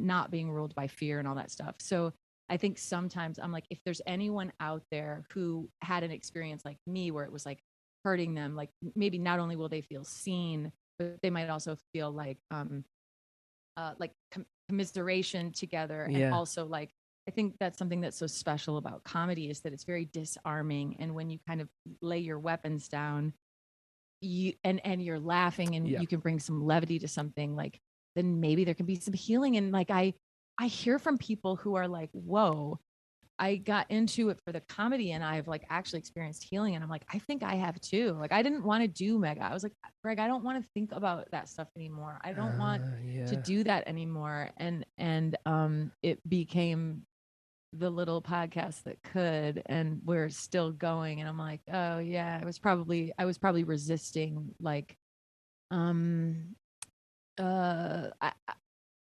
not being ruled by fear and all that stuff. So I think sometimes I'm like, if there's anyone out there who had an experience like me where it was like hurting them, like maybe not only will they feel seen, but they might also feel like commiseration together. And also like, I think that's something that's so special about comedy is that it's very disarming. And when you kind of lay your weapons down, and you're laughing and you can bring some levity to something, like then maybe there can be some healing. And like I hear from people who are like, whoa, I got into it for the comedy and I've like actually experienced healing. And I'm like, I think I have too. Like I didn't want to do Mega. I was like, Greg, I don't want to think about that stuff anymore. I don't want to do that anymore. And it became the little podcast that could, and we're still going. And I'm like, oh yeah, I was probably resisting like I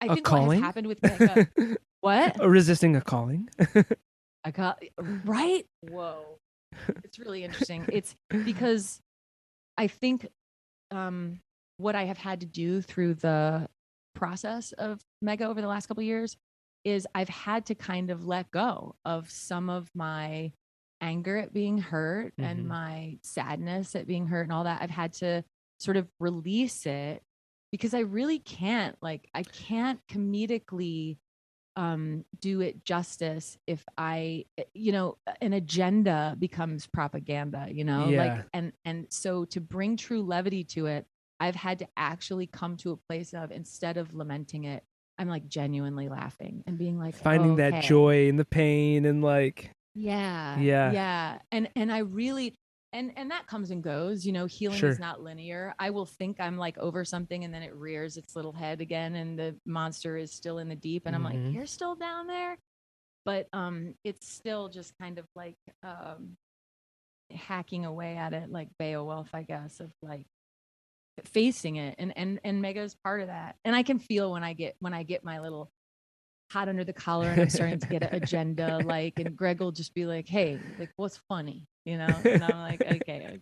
think what has happened with Mega. What? Resisting a calling. I got right. Whoa, it's really interesting. It's because I think what I have had to do through the process of Mega over the last couple of years is I've had to kind of let go of some of my anger at being hurt and my sadness at being hurt and all that. I've had to sort of release it because I really can't, like, I can't comedically do it justice if I, an agenda becomes propaganda, like, and so to bring true levity to it, I've had to actually come to a place of, instead of lamenting it, I'm like genuinely laughing and being like, finding that joy in the pain and like, yeah. And I really, and that comes and goes, healing is not linear. I will think I'm like over something and then it rears its little head again and the monster is still in the deep and I'm like, you're still down there. But it's still just kind of like hacking away at it, like Beowulf, I guess, of like facing it, and Mega is part of that. And I can feel when I get my little hot under the collar and I'm starting to get an agenda, like, and Greg will just be like, hey, like, what's funny, and I'm like, okay.